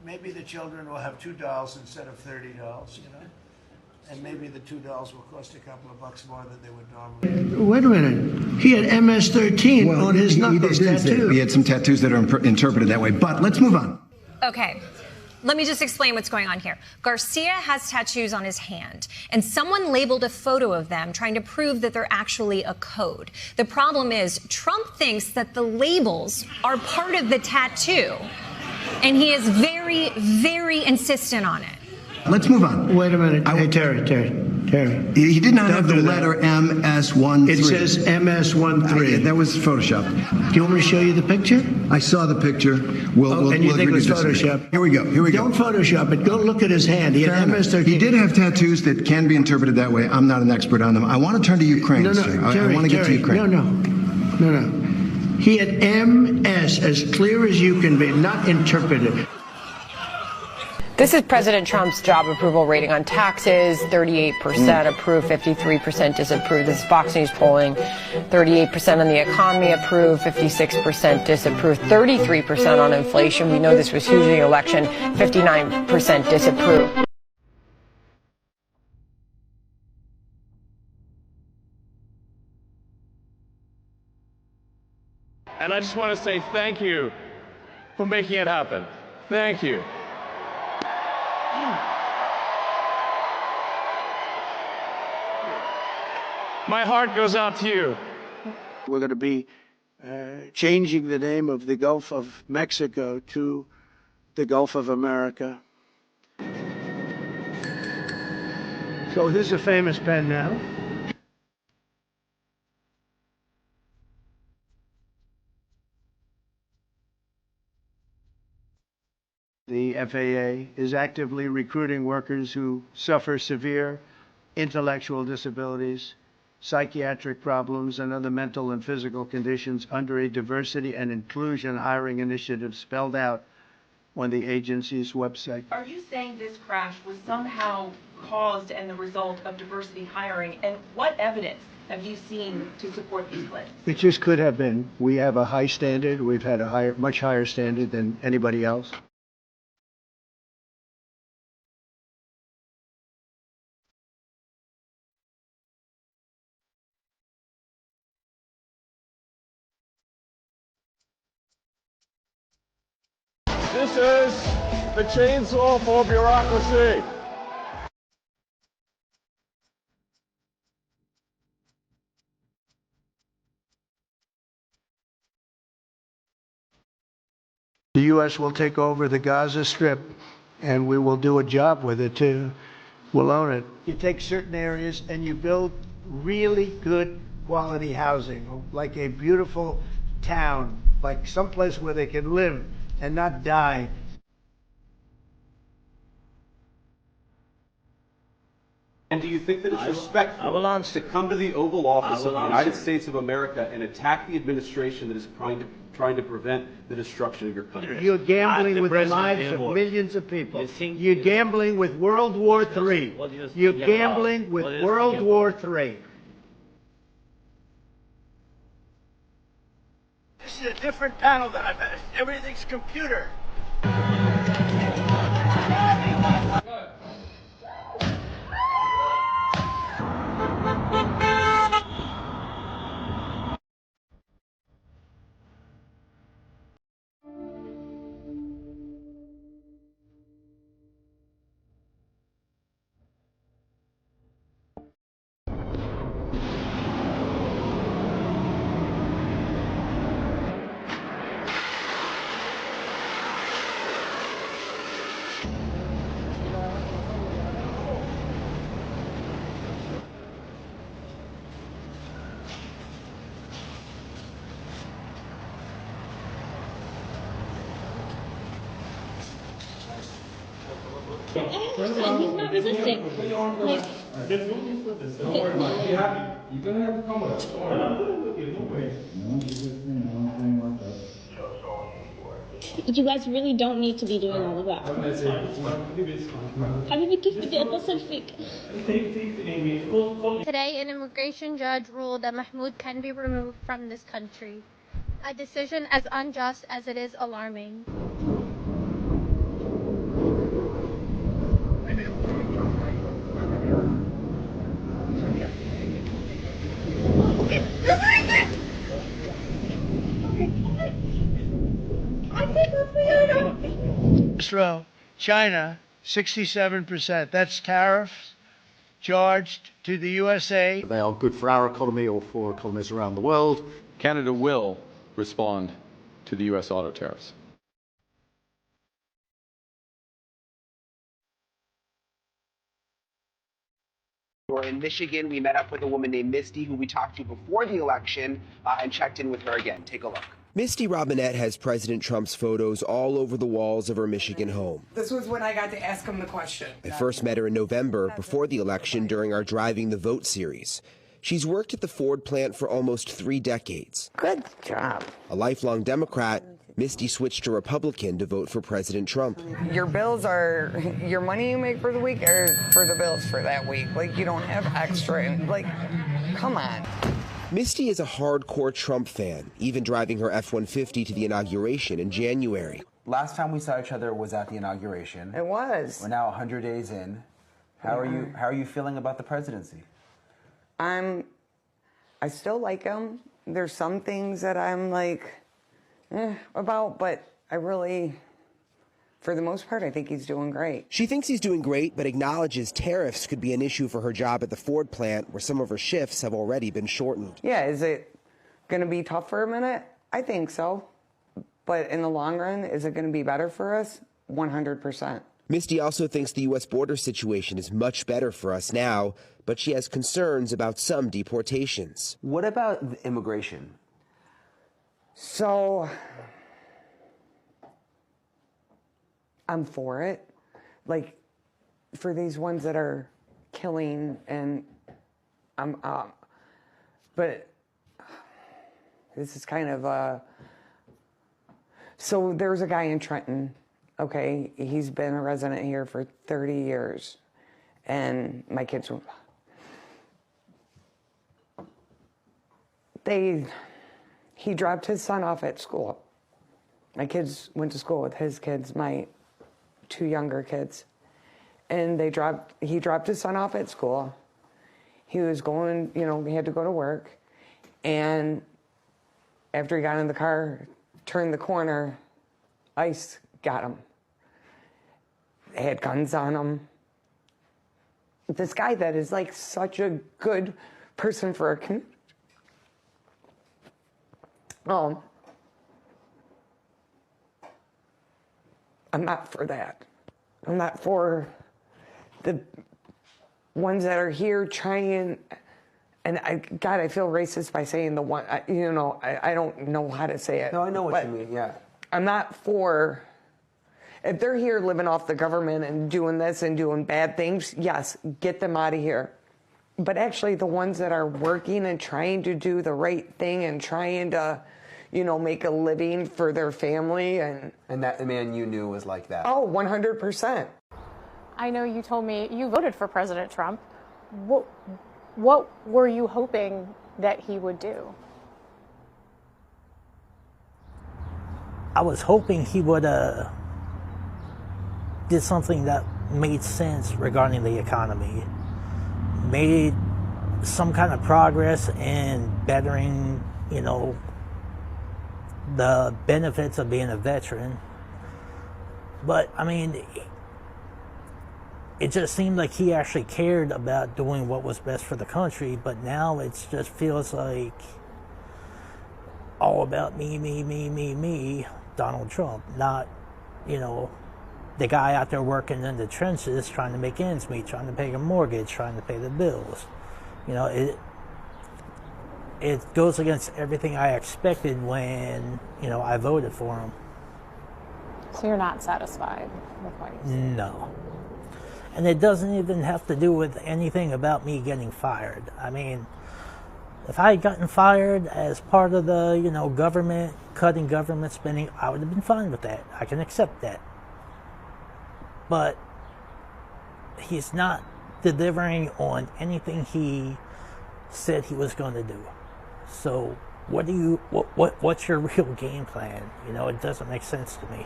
maybe the children will have 2 dolls instead of 30 dolls, you know? And maybe the 2 dolls will cost a couple of bucks more than they would normally. Wait a minute. He had MS-13 on his knuckles tattoo. He had some tattoos that are interpreted that way, but let's move on. Okay. Let me just explain what's going on here. Garcia has tattoos on his hand, and someone labeled a photo of them trying to prove that they're actually a code. The problem is Trump thinks that the labels are part of the tattoo, and he is very, very insistent on it. Let's move on. Wait a minute. Hey, Terry. He did not have the letter MS13. It says MS13. That was Photoshopped. Do you want me to show you the picture? I saw the picture. And you think it was Photoshopped? Here we go. Don't Photoshop it. Go look at his hand. He had MS-13. He did have tattoos that can be interpreted that way. I'm not an expert on them. I want to turn to Ukraine. No, I want to get to Ukraine. No. He had MS as clear as you can be, not interpreted. This is President Trump's job approval rating on taxes. 38% approve, 53% disapprove. This is Fox News polling. 38% on the economy approve, 56% disapprove, 33% on inflation. We know this was huge in the election. 59% disapprove. And I just want to say thank you for making it happen. Thank you. My heart goes out to you. We're going to be changing the name of the Gulf of Mexico to the Gulf of America. So this is a famous pen now. The FAA is actively recruiting workers who suffer severe intellectual disabilities, psychiatric problems, and other mental and physical conditions under a diversity and inclusion hiring initiative spelled out on the agency's website. Are you saying this crash was somehow caused and the result of diversity hiring? And what evidence have you seen to support these claims? It just could have been. We have a high standard. We've had a much higher standard than anybody else. This is the chainsaw for bureaucracy. The U.S. will take over the Gaza Strip, and we will do a job with it, too. We'll own it. You take certain areas and you build really good quality housing, like a beautiful town, like someplace where they can live and not die. And do you think that it's respectful to come to the Oval Office of the United States of America and attack the administration that is trying to prevent the destruction of your country? You're gambling with the lives of millions of people. You're gambling with World War III. You're gambling with World War III. This is a different panel than I've had. Everything's computer. He's not resisting. Like, you guys really don't need to be doing all of that. Today, an immigration judge ruled that Mahmoud can be removed from this country. A decision as unjust as it is alarming. Israel, China, 67%. That's tariffs charged to the USA. They are good for our economy or for economies around the world. Canada will respond to the U.S. auto tariffs. In Michigan, we met up with a woman named Misty, who we talked to before the election, and checked in with her again. Take a look. Misty Robinette has President Trump's photos all over the walls of her Michigan home. This was when I got to ask him the question. I first met her in November before the election during our Driving the Vote series. She's worked at the Ford plant for almost 3 decades. Good job. A lifelong Democrat, Misty switched to Republican to vote for President Trump. Your bills are your money you make for the week or for the bills for that week. Like, you don't have extra. Like, come on. Misty is a hardcore Trump fan, even driving her F-150 to the inauguration in January. Last time we saw each other was at the inauguration. It was. We're now 100 days in. How are you feeling about the presidency? I still like him. There's some things that I'm like about, but I really, for the most part, I think he's doing great. She thinks he's doing great, but acknowledges tariffs could be an issue for her job at the Ford plant, where some of her shifts have already been shortened. Yeah, is it going to be tough for a minute? I think so. But in the long run, is it going to be better for us? 100%. Misty also thinks the U.S. border situation is much better for us now, but she has concerns about some deportations. What about immigration? So, I'm for it. Like, for these ones that are killing, and but this is kind of so there's a guy in Trenton, okay? He's been a resident here for 30 years, and my kids, he dropped his son off at school. My kids went to school with his kids, my 2 younger kids. And he dropped his son off at school. He was going, he had to go to work. And after he got in the car, turned the corner, ICE got him. They had guns on him. This guy that is like such a good person for our community. I'm not for that. I'm not for the ones that are here trying, and I feel racist by saying the one, I don't know how to say it. No, I know what you mean, yeah. I'm not for, if they're here living off the government and doing this and doing bad things, yes, get them out of here. But actually the ones that are working and trying to do the right thing and trying to, make a living for their family. And that the man you knew was like that? Oh, 100%. I know you told me you voted for President Trump. What were you hoping that he would do? I was hoping he would did something that made sense regarding the economy, made some kind of progress in bettering, the benefits of being a veteran. But, I mean, it just seemed like he actually cared about doing what was best for the country, but now it just feels like all about me, Donald Trump, not, the guy out there working in the trenches trying to make ends meet, trying to pay a mortgage, trying to pay the bills. It goes against everything I expected when, I voted for him. So you're not satisfied with what he said? No. And it doesn't even have to do with anything about me getting fired. I mean, if I had gotten fired as part of the, government, cutting government spending, I would have been fine with that. I can accept that. But he's not delivering on anything he said he was going to do. So what's your real game plan? It doesn't make sense to me.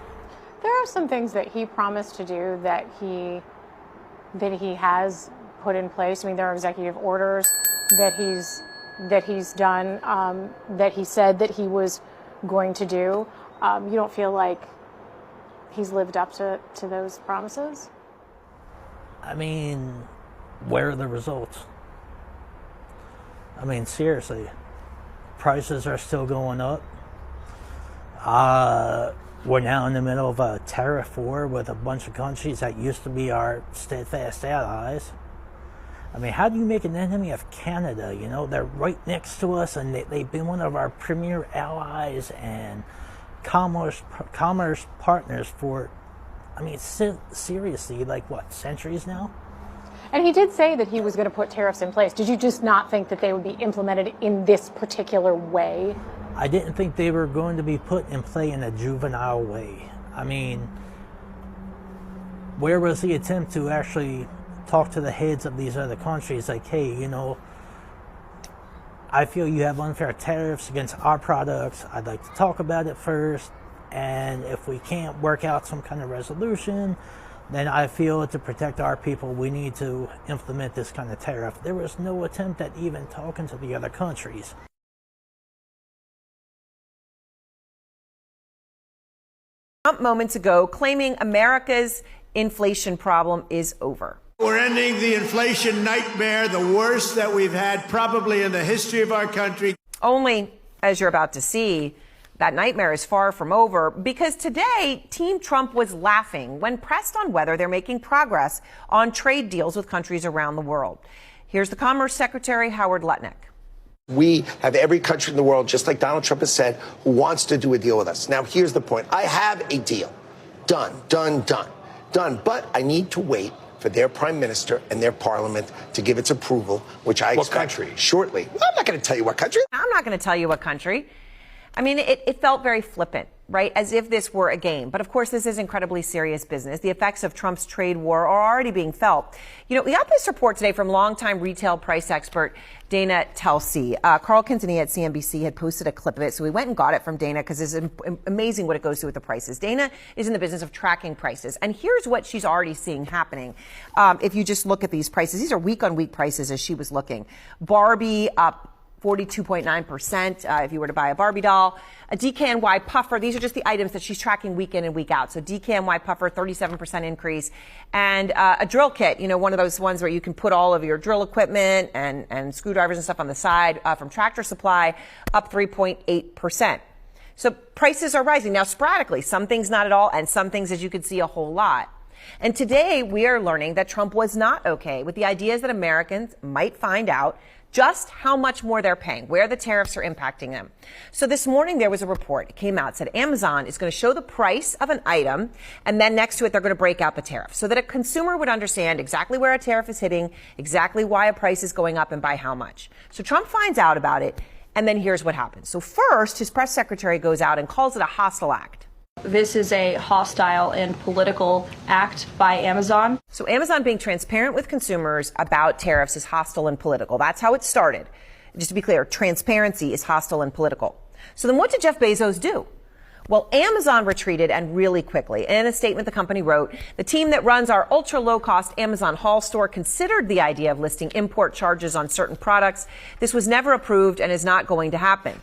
There are some things that he promised to do that he has put in place. I mean, there are executive orders that he's done, that he said that he was going to do. You don't feel like he's lived up to those promises? I mean, where are the results? I mean, seriously, prices are still going up. We're now in the middle of a tariff war with a bunch of countries that used to be our steadfast allies. I mean, how do you make an enemy of Canada? You know, they're right next to us, and they've been one of our premier allies and commerce partners for, I mean, seriously, like what, centuries now? And he did say that he was going to put tariffs in place. Did you just not think that they would be implemented in this particular way? I didn't think they were going to be put in play in a juvenile way. I mean, where was the attempt to actually talk to the heads of these other countries like, hey, you know, I feel you have unfair tariffs against our products. I'd like to talk about it first. And if we can't work out some kind of resolution, then I feel to protect our people, we need to implement this kind of tariff. There was no attempt at even talking to the other countries. Trump moments ago claiming America's inflation problem is over. We're ending the inflation nightmare, the worst that we've had probably in the history of our country. Only, as you're about to see, that nightmare is far from over, because today, Team Trump was laughing when pressed on whether they're making progress on trade deals with countries around the world. Here's the Commerce Secretary, Howard Lutnick. We have every country in the world, just like Donald Trump has said, who wants to do a deal with us. Now, here's the point. I have a deal. Done. But I need to wait for their prime minister and their parliament to give its approval, which I expect shortly. Well, I'm not going to tell you what country. I'm not going to tell you what country. I mean, it felt very flippant, right? As if this were a game. But of course, this is incredibly serious business. The effects of Trump's trade war are already being felt. You know, we got this report today from longtime retail price expert Dana Telsey. Carl Quintanilla at CNBC had posted a clip of it, so we went and got it from Dana because it's amazing what it goes through with the prices. Dana is in the business of tracking prices, and here's what she's already seeing happening. If you just look at these prices, these are week-on-week prices as she was looking. Barbie up 42.9% if you were to buy a Barbie doll. A DKNY puffer, these are just the items that she's tracking week in and week out. So DKNY puffer, 37% increase. And a drill kit, you know, one of those ones where you can put all of your drill equipment and screwdrivers and stuff on the side from Tractor Supply, up 3.8%. So prices are rising. Now, sporadically, some things not at all, and some things, as you can see, a whole lot. And today, we are learning that Trump was not okay with the ideas that Americans might find out just how much more they're paying, where the tariffs are impacting them. So this morning there was a report. It came out, said Amazon is going to show the price of an item, and then next to it they're going to break out the tariff so that a consumer would understand exactly where a tariff is hitting, exactly why a price is going up and by how much. So Trump finds out about it, and then here's what happens. So first, his press secretary goes out and calls it a hostile act. This is a hostile and political act by Amazon. So Amazon being transparent with consumers about tariffs is hostile and political. That's how it started. Just to be clear, transparency is hostile and political. So then what did Jeff Bezos do? Well, Amazon retreated, and really quickly. In a statement, the company wrote, the team that runs our ultra-low-cost Amazon Haul store considered the idea of listing import charges on certain products. This was never approved and is not going to happen.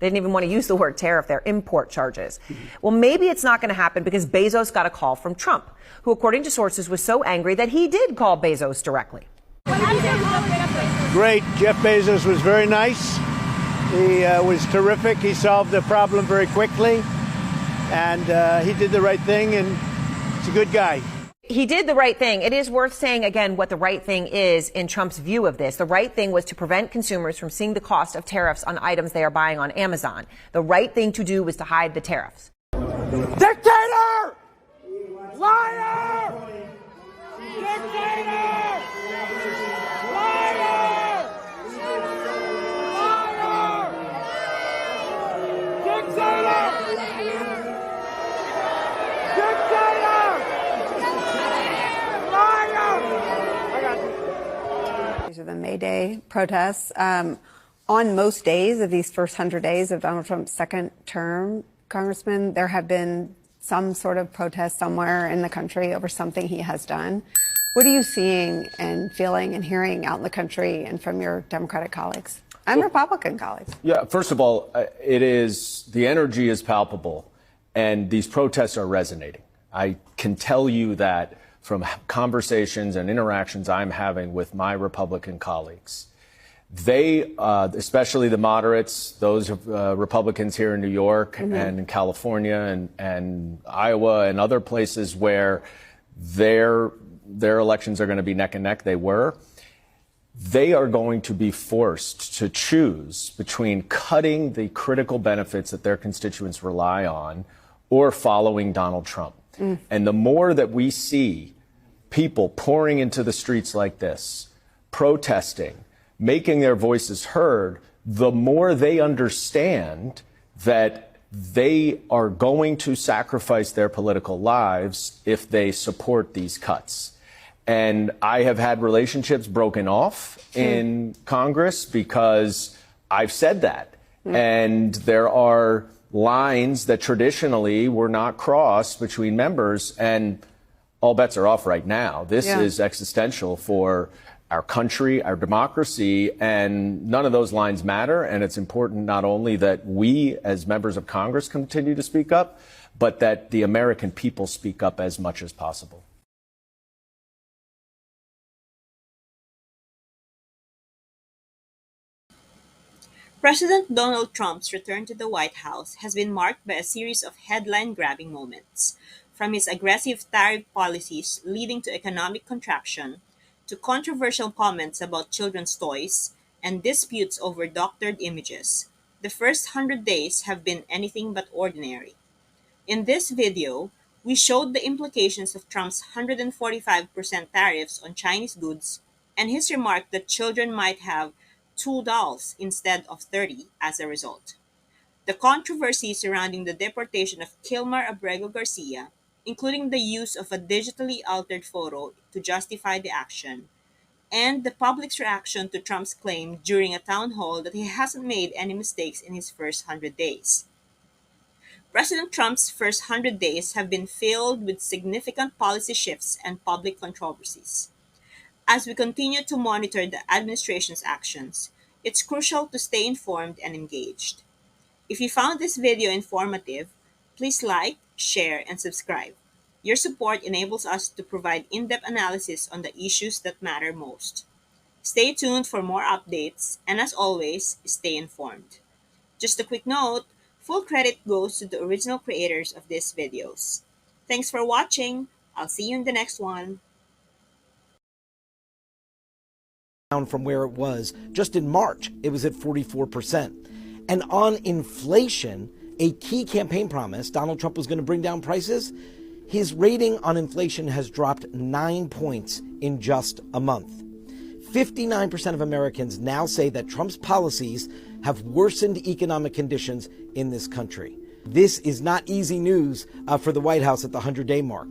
They didn't even want to use the word tariff there, import charges. Well, maybe it's not going to happen because Bezos got a call from Trump, who, according to sources, was so angry that he did call Bezos directly. Great. Jeff Bezos was very nice. He was terrific. He solved the problem very quickly. And he did the right thing, and he's a good guy. He did the right thing. It is worth saying again what the right thing is in Trump's view of this. The right thing was to prevent consumers from seeing the cost of tariffs on items they are buying on Amazon. The right thing to do was to hide the tariffs. Dictator! Liar! Dictator! Liar! Liar! Dictator! These are the May Day protests. On most days of these first 100 days of Donald Trump's second term, Congressman, there have been some sort of protest somewhere in the country over something he has done. What are you seeing and feeling and hearing out in the country and from your Democratic colleagues and Republican colleagues? Yeah, first of all, the energy is palpable, and these protests are resonating. I can tell you that from conversations and interactions I'm having with my Republican colleagues, they, especially the moderates, those Republicans here in New York and in California and Iowa and other places where their elections are going to be neck and neck, they are going to be forced to choose between cutting the critical benefits that their constituents rely on or following Donald Trump. And the more that we see people pouring into the streets like this, protesting, making their voices heard, the more they understand that they are going to sacrifice their political lives if they support these cuts. And I have had relationships broken off in Congress because I've said that. And there are lines that traditionally were not crossed between members, and all bets are off right now. This is existential for our country, our democracy, and none of those lines matter. And it's important not only that we as members of Congress continue to speak up, but that the American people speak up as much as possible. President Donald Trump's return to the White House has been marked by a series of headline-grabbing moments, from his aggressive tariff policies leading to economic contraction, to controversial comments about children's toys, and disputes over doctored images. The first 100 days have been anything but ordinary. In this video, we showed the implications of Trump's 145% tariffs on Chinese goods and his remark that children might have 2 dolls instead of 30 as a result. The controversy surrounding the deportation of Kilmar Abrego Garcia, including the use of a digitally altered photo to justify the action, and the public's reaction to Trump's claim during a town hall that he hasn't made any mistakes in his first 100 days. President Trump's first 100 days have been filled with significant policy shifts and public controversies. As we continue to monitor the administration's actions, it's crucial to stay informed and engaged. If you found this video informative, please like, share, and subscribe. Your support enables us to provide in-depth analysis on the issues that matter most. Stay tuned for more updates, and as always, stay informed. Just a quick note, full credit goes to the original creators of these videos. Thanks for watching. I'll see you in the next one. Down from where it was just in March. It was at 44%. And on inflation, a key campaign promise, Donald Trump was going to bring down prices. His rating on inflation has dropped 9 points in just a month. 59% of Americans now say that Trump's policies have worsened economic conditions in this country. This is not easy news for the White House at the 100-day mark.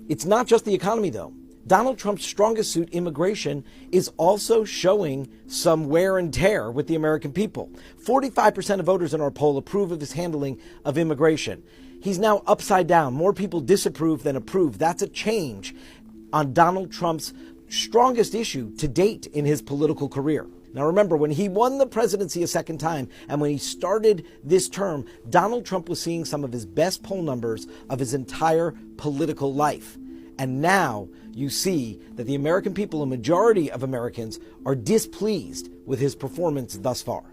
It's not just the economy, though. Donald Trump's strongest suit, immigration, is also showing some wear and tear with the American people. 45% of voters in our poll approve of his handling of immigration. He's now upside down. More people disapprove than approve. That's a change on Donald Trump's strongest issue to date in his political career. Now remember, when he won the presidency a second time and when he started this term, Donald Trump was seeing some of his best poll numbers of his entire political life. And now you see that the American people, a majority of Americans, are displeased with his performance thus far.